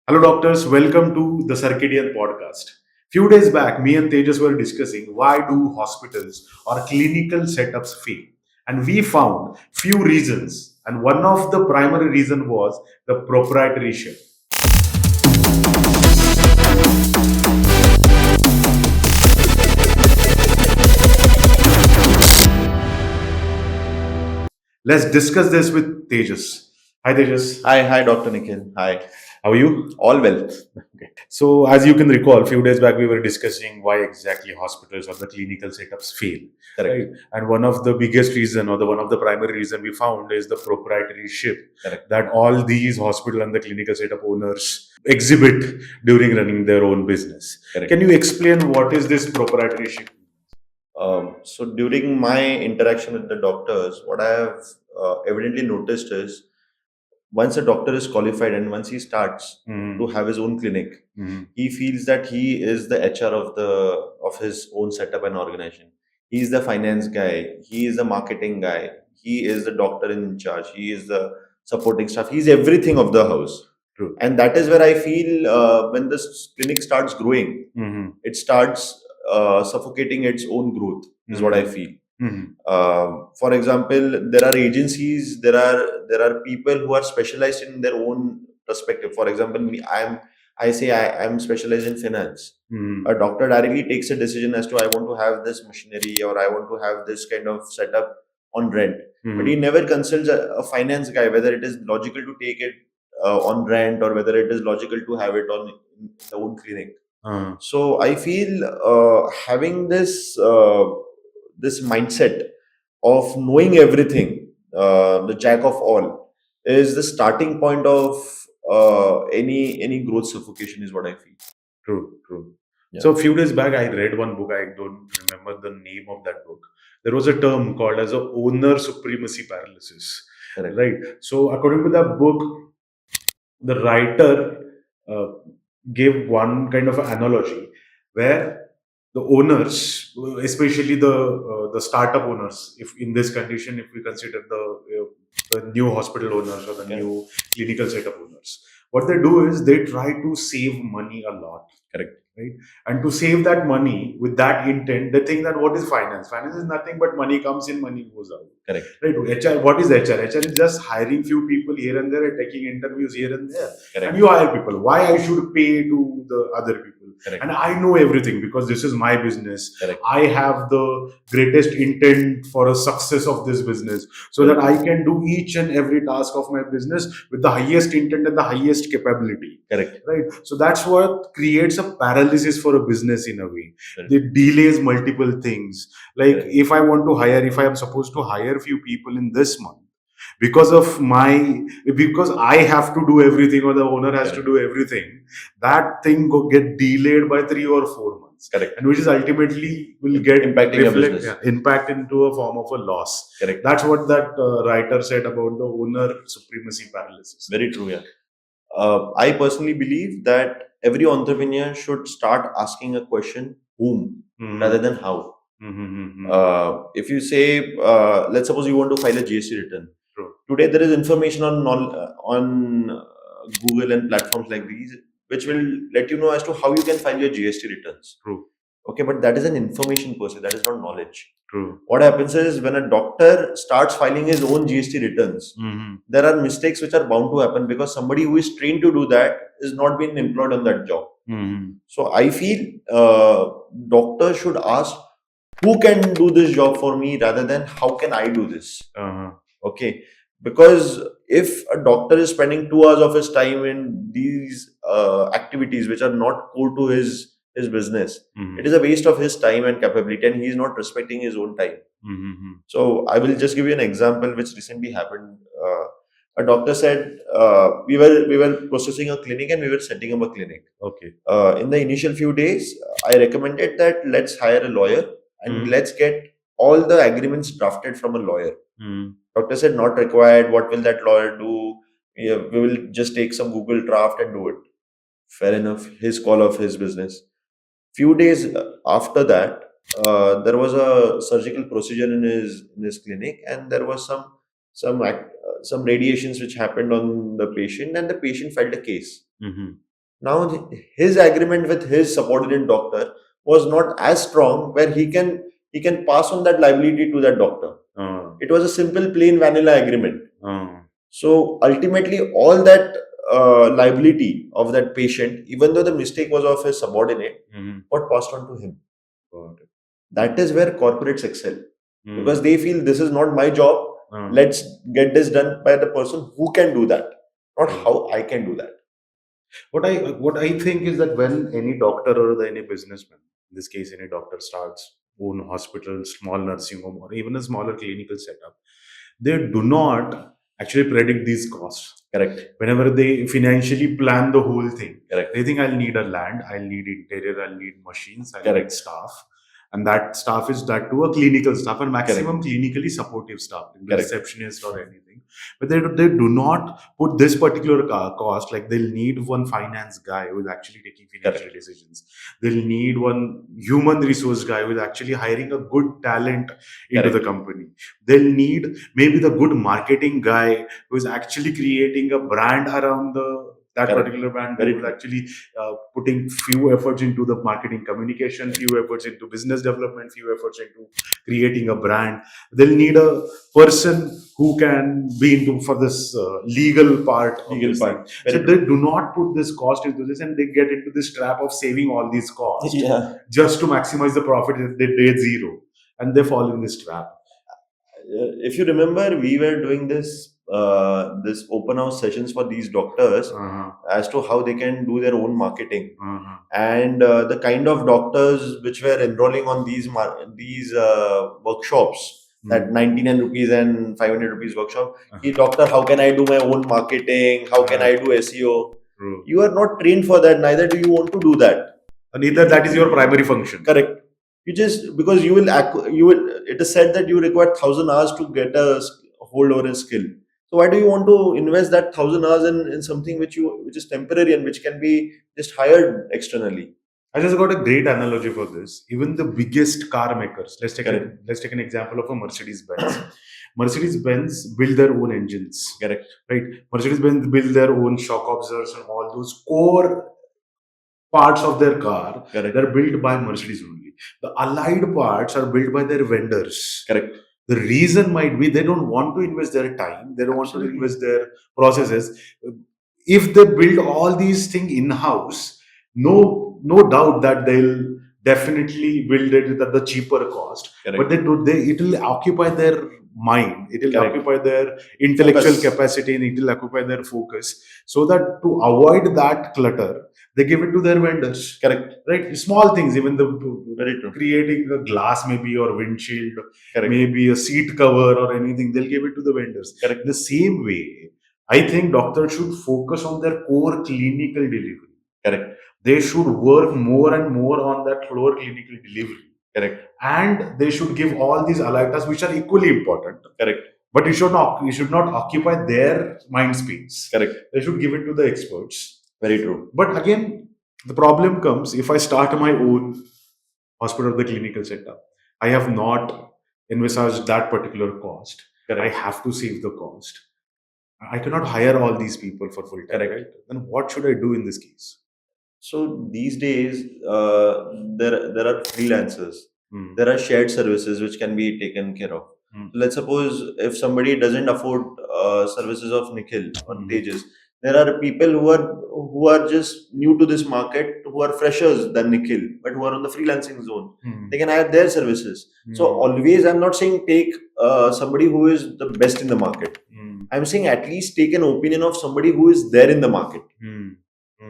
Hello, doctors. Welcome to the Circadian podcast. Few days back, me and Tejas were discussing why do hospitals or clinical setups fail, and we found few reasons. And one of the primary reason was the proprietorship. Let's discuss this with Tejas. Hi, Tejas. Hi, Dr. Nikhil. Hi. How are you? All well. So, as you can recall, a few days back we were discussing why exactly hospitals or the clinical setups fail. Correct. Right? And one of the biggest reason, or the one of the primary reason we found, is the proprietorship Correct. that all these hospital and the clinical setup owners exhibit during running their own business. Correct. Can you explain what is this proprietorship? So during my interaction with the doctors, what I have evidently noticed is once a doctor is qualified and once he starts Mhm. to have his own clinic, Mhm. he feels that he is the HR of his own setup and organization. He is the finance guy. He is the marketing guy. He is the doctor in charge. He is the supporting staff. He is everything of the house. True. And that is where I feel when this clinic starts growing, Mhm. it starts suffocating its own growth. Is what I feel. Mhm. For example, there are agencies, there are people who are specialized in their own perspective. For example, I am specialized in finance. Mhm. A doctor directly takes a decision as to I want to have this machinery or I want to have this kind of setup on rent. But he Mhm. never consults a finance guy whether it is logical to take it on rent or whether it is logical to have it on in the own clinic. Uh, So I feel having this mindset of knowing everything, the jack of all, is the starting point of any growth suffocation. Is what I feel. True, true. Yeah. So a few days back, I read one book. I don't remember the name of that book. There was a term called as a owner supremacy paralysis, Correct. right? So according to that book, the writer uh, gave one kind of analogy where the owners, especially the startup owners, if in this condition, if we consider the new hospital owners or the Correct. new clinical setup owners, what they do is they try to save money a lot. Correct. Right? And to save that money with that intent, they think that what is finance? Finance is nothing but money comes in, money goes out. Correct. Right? HR, what is HR? HR is just hiring few people here and there and taking interviews here and there. Correct. And you hire people. Why I should pay to the other people? Correct. And I know everything because this is my business. Correct. I have the greatest intent for a success of this business so that I can do each and every task of my business with the highest intent and the highest capability. Correct. Right? So that's what creates a paralysis for a business in a way. Correct. It delays multiple things. Like Correct. if I want to hire, if I am supposed to hire few people in this month, because I have to do everything or the owner has to Correct. do everything, that thing get delayed by 3 or 4 months. Correct. And which is ultimately will get Impacting your business. impact into a form of a loss. Correct. That's what that writer said about the owner supremacy paralysis. Very true. Yeah. I personally believe that every entrepreneur should start asking a question: whom, Mhm. rather than how. Mhm. If you say, let's suppose you want to file a GST return. True. Today, there is information on Google and platforms like these, which will let you know as to how you can file your GST returns. True. Okay, but that is an information per se. That is not knowledge. True. What happens is when a doctor starts filing his own GST returns, Mhm. there are mistakes which are bound to happen because somebody who is trained to do that is not being employed on that job. Mhm. So I feel doctors should ask who can do this job for me rather than how can I do this. Uh-huh. Okay, because if a doctor is spending 2 hours of his time in these activities which are not core to his business, Mhm. it is a waste of his time and capability, and he is not respecting his own time. Mhm. So I will just give you an example which recently happened. A doctor said we were processing a clinic and we were setting up a clinic. Okay. In the initial few days, I recommended that let's hire a lawyer and Mhm. let's get all the agreements drafted from a lawyer. Mhm. Doctor said not required. What will that lawyer do? Yeah, we will just take some Google draft and do it. Fair enough. His call of his business. Few days after that, there was a surgical procedure in his clinic, and there was some radiations which happened on the patient, and the patient filed a case. Mhm. Now his agreement with his subordinate doctor was not as strong, where he can pass on that liability to that doctor. It was a simple plain vanilla agreement. So ultimately, all that liability of that patient, even though the mistake was of his subordinate, got passed on to him. Got it. That is where corporates excel, because they feel this is not my job. Let's get this done by the person who can do that, not how I can do that. What I think is that when any doctor or any businessman, in this case any doctor, starts own hospital, small nursing home, or even a smaller clinical setup, they do not actually predict these costs. Correct. Whenever they financially plan the whole thing, Correct. they think I'll need a land, I'll need interior, I'll need machines, I'll Correct. need staff. And that staff is that to a clinical staff and maximum clinically supportive staff, the Correct. receptionist or anything. But they do not put this particular cost, like they'll need one finance guy who is actually taking financial decisions. They'll need one human resource guy who is actually hiring a good talent into the company. They'll need maybe the good marketing guy who is actually creating a brand around that particular brand. They will actually putting few efforts into the marketing communication, few efforts into business development, few efforts into creating a brand. They'll need a person who can be into for this legal part. So they do not put this cost into this, and they get into this trap of saving all these costs just to maximize the profit. They did zero, and they fall in this trap. If you remember, we were doing this open house sessions for these doctors as to how they can do their own marketing, and the kind of doctors which were enrolling on these workshops, that 99 rupees and 500 rupees workshop. Hey, doctor, how can I do my own marketing? How can I do SEO? You are not trained for that. Neither do you want to do that. Neither that is your primary function. Correct. You just, because you will it is said that you require 1,000 hours to get a hold over a skill. So why do you want to invest that 1,000 hours in something which is temporary and which can be just hired externally? I just got a great analogy for this. Even the biggest car makers, let's take an example of a Mercedes-Benz. Mercedes-Benz build their own engines. Correct. Right. Mercedes-Benz build their own shock absorbers and all those core parts of their car. Correct. They're built by Mercedes only. The allied parts are built by their vendors. Correct. The reason might be they don't want to invest their time. They don't want to invest their processes. If they build all these things in-house, no doubt that they'll definitely build it at the cheaper cost. Correct. But it will occupy their mind. It will occupy their intellectual capacity, and it will occupy their focus. So that to avoid that clutter, they give it to their vendors. Correct. Right? Small things, even creating a glass maybe or windshield, maybe a seat cover or anything, they'll give it to the vendors. Correct. The same way, I think doctors should focus on their core clinical delivery. Correct. They should work more and more on that core clinical delivery. Correct. And they should give all these allied tasks, which are equally important. Correct. But you should not occupy their mind space. Correct. They should give it to the experts. Very true. But again, the problem comes if I start my own hospital or the clinical setup. I have not envisaged that particular cost. I have to save the cost. I cannot hire all these people for full time. Right? Then what should I do in this case? So these days, there are freelancers. There are shared services which can be taken care of. Let's suppose if somebody doesn't afford services of Nikhil or Tejas, there are people who are just new to this market, who are freshers than Nikhil, but who are on the freelancing zone. They can hire their services. So always, I'm not saying take somebody who is the best in the market. I'm saying at least take an opinion of somebody who is there in the market.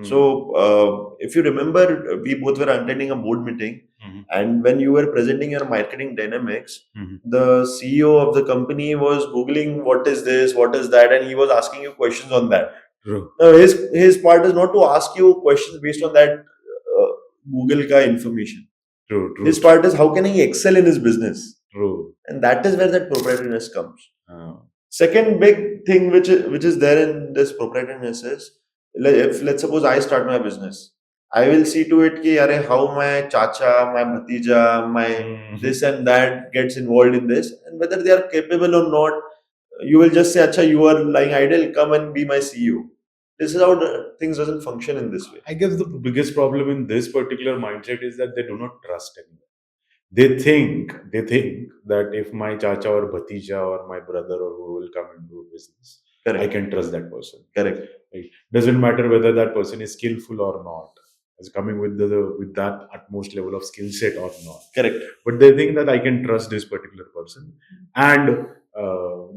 So if you remember, we both were attending a board meeting, and when you were presenting your marketing dynamics, the CEO of the company was Googling what is this, what is that, and he was asking you questions on that. True. Now his part is not to ask you questions based on that Google ka information. True. His part is how can he excel in his business. True. And that is where that proprietoriness comes. Second big thing which is there in this proprietoriness is, if let's suppose I start my business, I will see to it ki how my chacha, my bhatija, my this and that gets involved in this, and whether they are capable or not. You will just say, "Acha, you are lying idle. Come and be my CEO." This is how things doesn't function in this way. I guess the biggest problem in this particular mindset is that they do not trust anyone. They think that if my chacha or bhatija or my brother or who will come and do business, Correct. I can trust that person. Correct. Right? Doesn't matter whether that person is skillful or not, is coming with with that utmost level of skill set or not. Correct. But they think that I can trust this particular person, and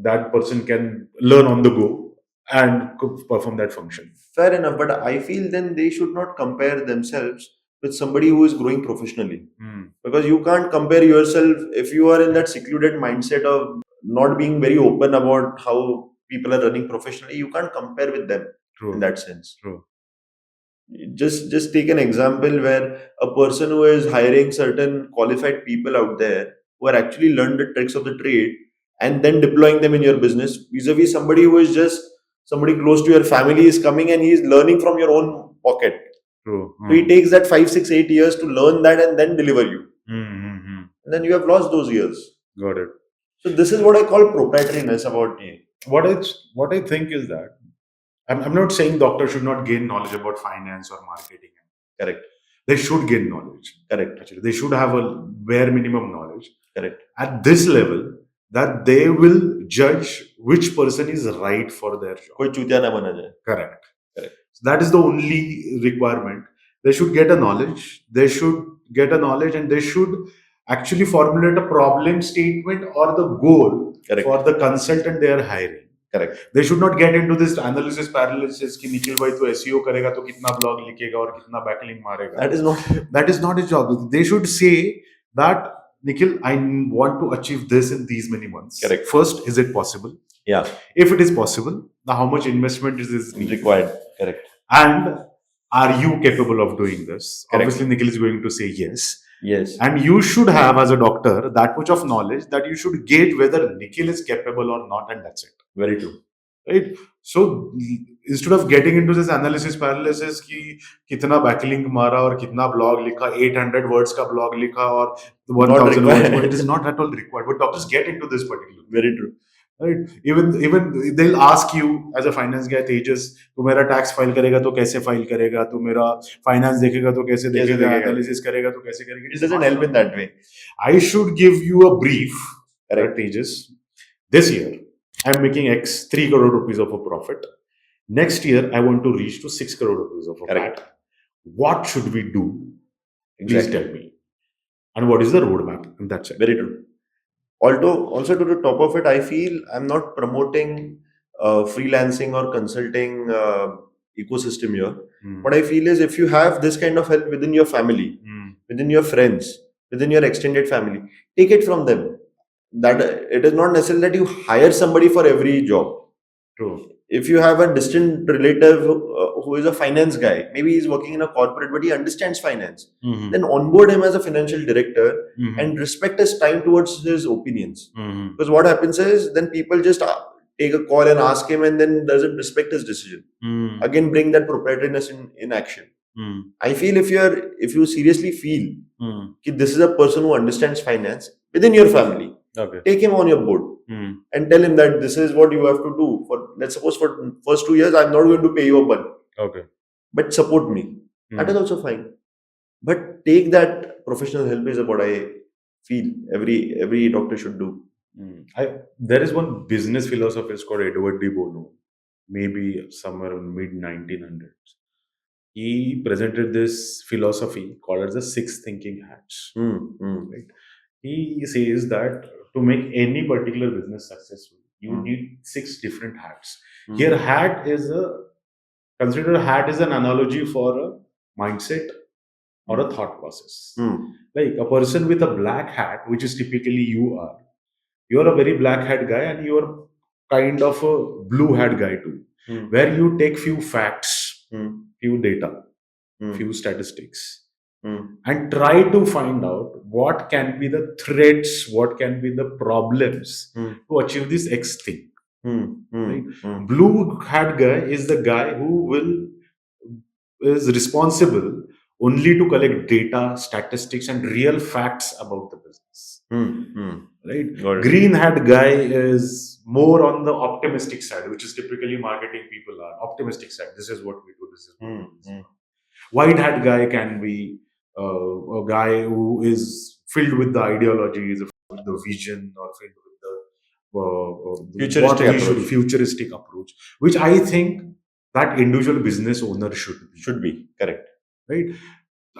that person can learn on the go and perform that function. Fair enough, but I feel then they should not compare themselves with somebody who is growing professionally. Because you can't compare yourself if you are in that secluded mindset of not being very open about how people are running professionally. You can't compare with them True. in that sense. True. Just take an example where a person who is hiring certain qualified people out there who are actually learned the tricks of the trade and then deploying them in your business vis-a-vis somebody who is just somebody close to your family is coming and he is learning from your own pocket. True. So he takes that 5, 6, 8 years to learn that and then deliver you. Mm-hmm. And then you have lost those years. Got it. So this is what I call proprietariness about me. What I think is that I'm not saying doctors should not gain knowledge about finance or marketing. Correct. They should gain knowledge. Correct. Actually, they should have a bare minimum knowledge. Correct. At this level, that they will judge which person is right for their job. कोई चूतिया ना बना जाए. Correct. Correct. So that is the only requirement. They should get a knowledge. They should get a knowledge, and they should actually formulate a problem statement or the goal Correct. for the consultant they are hiring. Correct. They should not get into this analysis paralysis कि निखिल भाई तो SEO करेगा तो कितना blog लिखेगा और कितना backlink मारेगा. That is not his job. They should say that Nikhil, I want to achieve this in these many months. Correct. First, is it possible? Yeah. If it is possible, now how much investment is required? Correct. And are you capable of doing this? Correct. Obviously, Nikhil is going to say yes. Yes. And you should have, as a doctor, that much of knowledge that you should gauge whether Nikhil is capable or not, and that's it. Very true. Right? So instead of getting into this analysis paralysis कि कितना backlink मारा और कितना blog लिखा, 800 words का blog लिखा और 1000 words, it is not at all required. But doctors get into this particular. Very true. Right? Even they'll ask you as a finance guy, Tejas, तू मेरा tax file करेगा तो कैसे file करेगा, तू मेरा finance देखेगा तो कैसे देखेगा, analysis करेगा तो कैसे करेगा. It doesn't help in that way. I should give you a brief. Correct, Tejas. This year, I'm making X 3 crore rupees of a profit. Next year, I want to reach to 6 crore rupees of a profit. What should we do? Please tell me. And what is the roadmap? And that's it. Very true. Also to the top of it, I feel I'm not promoting freelancing or consulting ecosystem here. What I feel is if you have this kind of help within your family, within your friends, within your extended family, take it from them. That it is not necessary that you hire somebody for every job. True. If you have a distant relative who is a finance guy, maybe he's working in a corporate but he understands finance, then onboard him as a financial director and respect his time towards his opinions. Because what happens is then people just take a call and ask him and then doesn't respect his decision. Again, bring that proprietariness in action. I feel if you seriously feel that this is a person who understands finance within your family, take him on your board and tell him that this is what you have to do. For let's suppose for first 2 years, I'm not going to pay you a bunch. But support me. That is also fine. But take that professional help is what I feel every doctor should do. There is one business philosopher called Edward de Bono, maybe somewhere in mid 1900s. He presented this philosophy called as the 6 thinking hats. Right? He says that to make any particular business successful, you need 6 different hats. Here, consider a hat is an analogy for a mindset or a thought process. Like a person with a black hat, which is typically you're a very black hat guy and you're kind of a blue hat guy too, where you take few facts, few data, few statistics, and try to find out what can be the threats, what can be the problems to achieve this X thing. Right? Blue hat guy is the guy who is responsible only to collect data, statistics, and real facts about the business. right? Got it. Green hat guy is more on the optimistic side, which is typically marketing people are optimistic side. This is what we do. This is what we do. This is Mm. White hat guy can be a guy who is filled with the ideologies, filled with the vision, or filled with the Futuristic what he should approach. futuristic approach, which I think that individual business owner should be, Should be. Correct. right,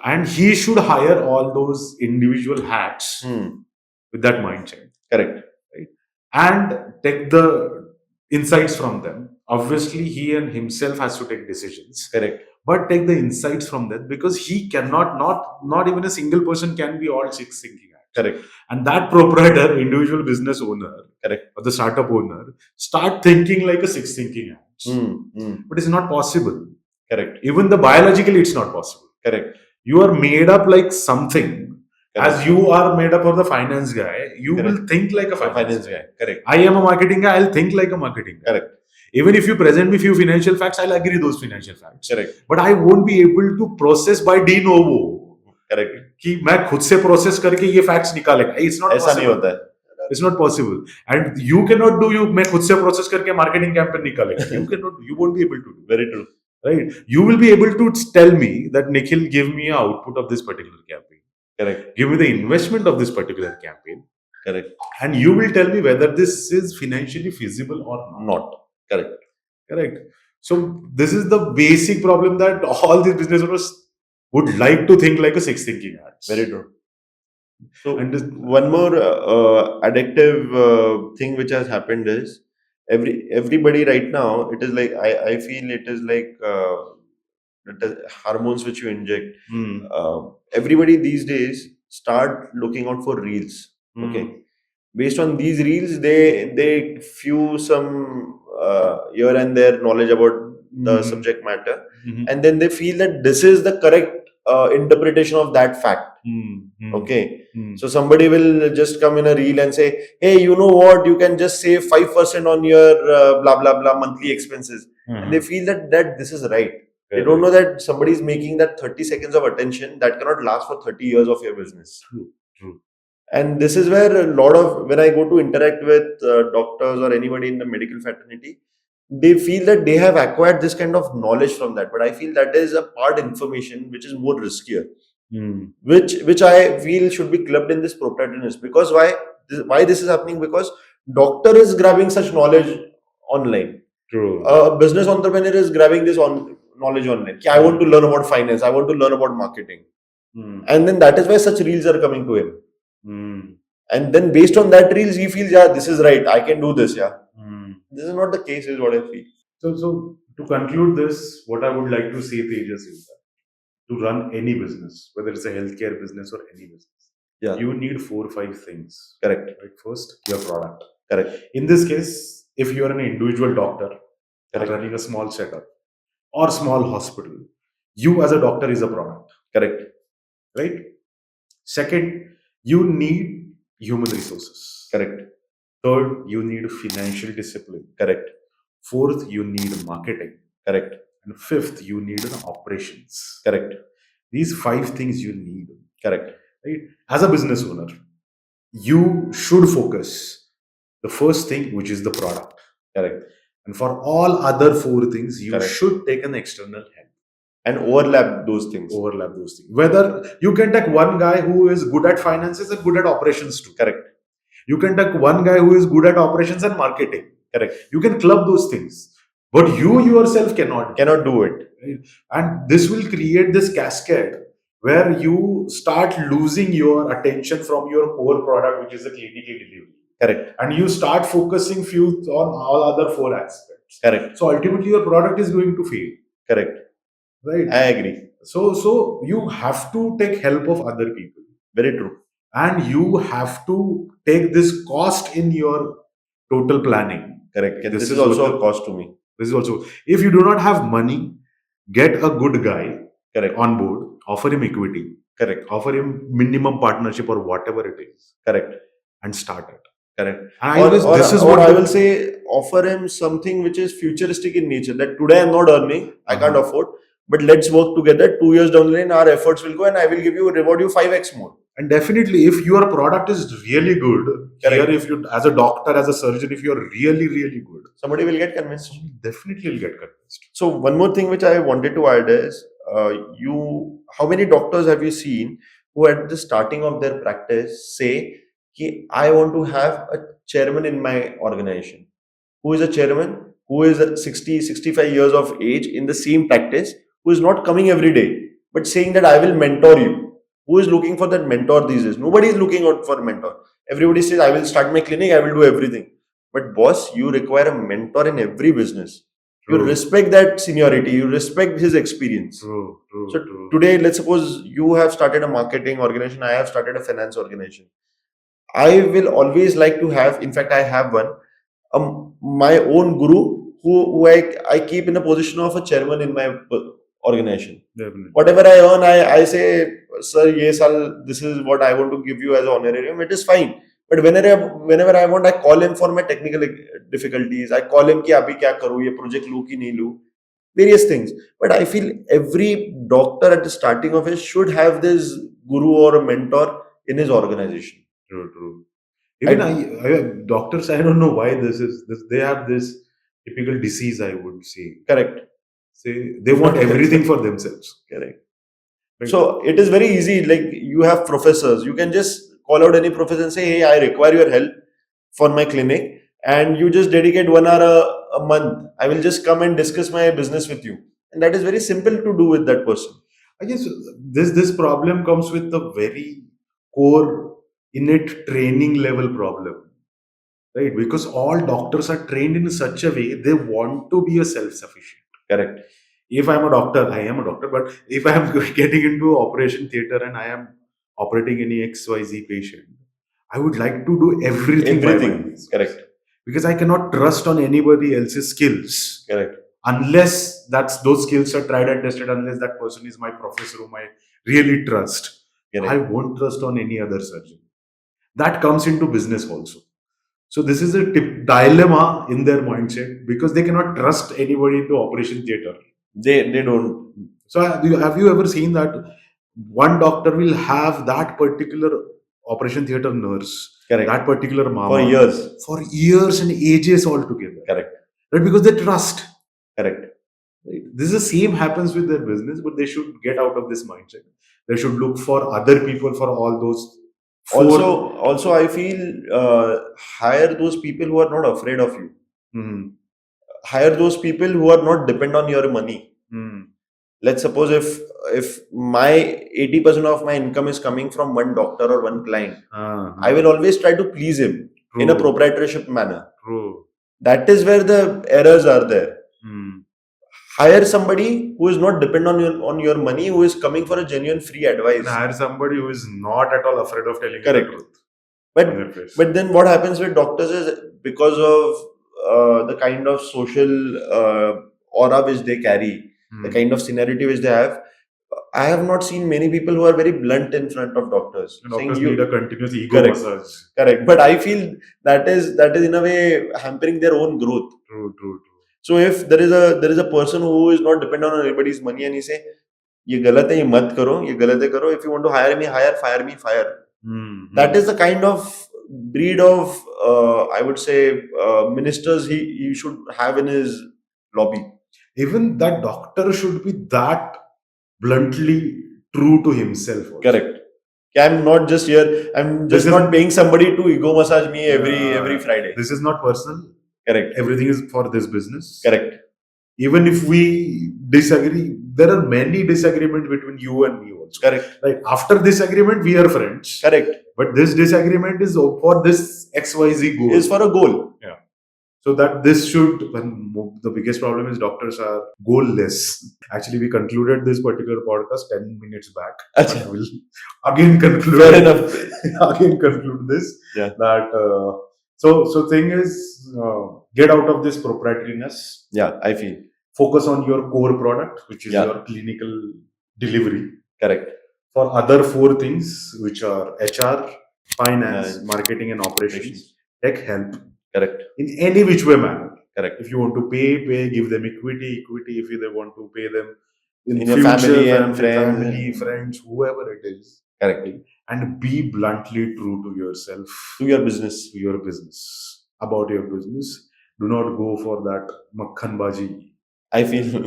and he should hire all those individual hats with that mindset, Correct. right, and take the insights from them. Obviously, he and himself has to take decisions, Correct. but take the insights from that, because he cannot, not even a single person can be all six thinking acts. Correct. And that proprietor, individual business owner, Correct. or the startup owner, start thinking like a six thinking acts. But it's not possible. Correct. Even the biologically, it's not possible. Correct. You are made up like something. Correct. As you are made up of the finance guy, you Correct. will think like a finance guy. guy. Correct. I am a marketing guy, I'll think like a marketing guy. Correct. Even if you present me few financial facts, I'll agree those financial facts. Correct. But I won't be able to process by de novo. Correct. कि मैं खुद से process करके ये facts निकालेगा. It's not ऐसा नहीं possible. होता है. It's not possible. And you cannot do you मैं खुद से प्रोसेस करके marketing campaign निकालेगा. You cannot. You won't be able to do. Very true. Right? You will be able to tell me that Nikhil, give me an output of this particular campaign. Correct. Give me the investment of this particular campaign. Correct. And you will tell me whether this is financially feasible or Not. Correct. Correct. So this is the basic problem that all these business owners would like to think like a six thinking acts. Very true. So And this, one more addictive thing which has happened is everybody right now, it is like I feel it is like it is hormones which you inject. Everybody these days start looking out for reels. Okay. Based on these reels, they few some here and there knowledge about the subject matter, and then they feel that this is the correct interpretation of that fact. Okay. So somebody will just come in a reel and say, hey, you know what, you can just save 5% on your blah blah blah monthly expenses, and they feel that this is right. They don't know that somebody is making that 30 seconds of attention that cannot last for 30 years of your business. True. And this is where a lot of, when I go to interact with doctors or anybody in the medical fraternity, they feel that they have acquired this kind of knowledge from that. But I feel that is a part information which is more riskier, which I feel should be clubbed in this proprietorship. Because why this is happening? Because doctor is grabbing such knowledge online. True. A business entrepreneur is grabbing this knowledge online. I want to learn about finance. I want to learn about marketing. And then that is why such reels are coming to him. And then based on that reels, he feels, yeah, this is right. I can do this. Yeah. This is not the case, is what I feel. So to conclude this, what I would like to say, Tejas, is that to run any business, whether it's a healthcare business or any business, you need 4 or 5 things. Correct. Right? First, your product. Correct. In this case, if you are an individual doctor running a small setup or small hospital, you as a doctor is a product. Correct. Right? Second, you need human resources. Correct. Third, you need financial discipline. Correct. Fourth, you need marketing. Correct. And fifth, you need operations. Correct. These 5 things you need. Correct. Right? As a business owner, you should focus the first thing, which is the product. Correct. And for all other 4 things, you should take an external help. And overlap those things. Whether you can take one guy who is good at finances and good at operations too. Correct. You can take one guy who is good at operations and marketing. Correct. You can club those things. But you yourself cannot do it. Right? And this will create this cascade where you start losing your attention from your core product, which is the clinical delivery. Correct. And you start focusing on all other 4 aspects. Correct. So ultimately your product is going to fail. Correct. Right. I agree. So you have to take help of other people. Very true. And you have to take this cost in your total planning. Correct. This is also a cost to me. This is also, if you do not have money, get a good guy on board, offer him equity. Correct. Offer him minimum partnership or whatever it is. Correct. And start it. Correct. And I will say, offer him something which is futuristic in nature. That today I'm not earning, I can't afford, but let's work together. 2 years down the line, our efforts will go, and I will reward you 5x more. And definitely, if your product is really good, Correct. here, if you, as a doctor, as a surgeon, if you're really, really good, Somebody will get convinced. definitely will get convinced. So one more thing which I wanted to add is, how many doctors have you seen who at the starting of their practice say, "Ki, I want to have a chairman in my organization." Who is a chairman? Who is 60, 65 years of age in the same practice, who is not coming every day, but saying that I will mentor you. Who is looking for that mentor these days? Nobody is looking out for a mentor. Everybody says, I will start my clinic, I will do everything. But boss, you require a mentor in every business. You True. respect that seniority, you respect his experience. True, true, So true. today, let's suppose you have started a marketing organization, I have started a finance organization. I will always like to have, in fact, I have one, my own guru who I keep in a position of a chairman in my organization. Definitely. Whatever I earn, I say, sir, yes, this is what I want to give you as an honorarium. It is fine. But whenever I want, I call him for my technical difficulties. I call him कि अभी क्या करूँ, ये project लूँ कि नहीं लूँ, various things. But I feel every doctor at the starting of it should have this guru or a mentor in his organization. True, true. Even doctors, I don't know why this is. They have this typical disease, I would say. Correct. Say they want everything for themselves. Correct. Right. So it is very easy. Like you have professors, you can just call out any professor and say, "Hey, I require your help for my clinic," and you just dedicate 1 hour a month. I will just come and discuss my business with you, and that is very simple to do with that person. I guess this problem comes with the very core innate training level problem, right? Because all doctors are trained in such a way they want to be a self-sufficient. Correct. If I'm a doctor, I am a doctor, but if I am getting into operation theater and I am operating any XYZ patient, I would like to do everything by myself. Correct. Because I cannot trust on anybody else's skills. Correct. Unless those skills are tried and tested, unless that person is my professor whom I really trust, Correct. I won't trust on any other surgeon. That comes into business also. So this is a dilemma in their mindset because they cannot trust anybody into operation theater. They don't. So have you ever seen that one doctor will have that particular operation theater nurse, Correct. that particular mama for years and ages altogether. Correct. Right, because they trust. Correct. Right. This is the same happens with their business, but they should get out of this mindset. They should look for other people for all those. Also, I feel hire those people who are not afraid of you. Mm-hmm. Hire those people who are not depend on your money. Mm. Let's suppose if my 80% of my income is coming from one doctor or one client, I will always try to please him in a proprietorship manner. True. That is where the errors are there. Mm. Hire somebody who is not dependent on your money, who is coming for a genuine free advice. And hire somebody who is not at all afraid of telling Correct. you the truth. But then what happens with doctors is because of the kind of social aura which they carry, the kind of seniority which they have, I have not seen many people who are very blunt in front of doctors. Doctors need a continuous ego massage. Correct. But I feel that is in a way hampering their own growth. True. So if there is a person who is not dependent on anybody's money and he say, "ये गलत है, ये मत करो, ये गलत है करो. If you want to hire me, hire. Fire me, fire." Mm-hmm. That is the kind of breed of I would say ministers he should have in his lobby. Even that doctor should be that bluntly true to himself. Also. Correct. I'm not just here. I'm just not paying somebody to ego massage me every Friday. This is not personal. Correct. Everything is for this business. Correct. Even if we disagree, there are many disagreements between you and me also. Correct. Like after disagreement, we are friends. Correct. But this disagreement is for this XYZ goal. Is for a goal. Yeah. So that this should, the biggest problem is doctors are goalless. Actually, we concluded this particular podcast 10 minutes back. Achha. We'll again conclude. Fair enough. Again conclude this. Yeah. That so thing is, get out of this proprietariness. Yeah, I feel. Focus on your core product, which is your clinical delivery. Correct. For other 4 things, which are HR, finance, marketing and operations, tech help. Correct. In any which way manner. Correct. If you want to pay, give them equity. If they want to pay them in your future, family and friends, whoever it is. Correct. and be bluntly true to yourself, To your business. to your business, about your business. Do not go for that makhan baji. I feel.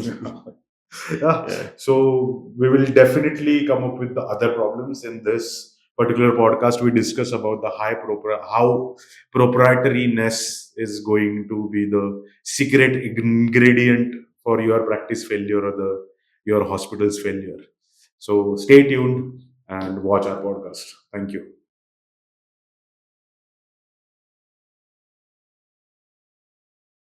Yeah. Yeah. So we will definitely come up with the other problems in this particular podcast. We discuss about the how proprietariness is going to be the secret ingredient for your practice failure or the your hospital's failure. So stay tuned and watch our podcast. Thank you.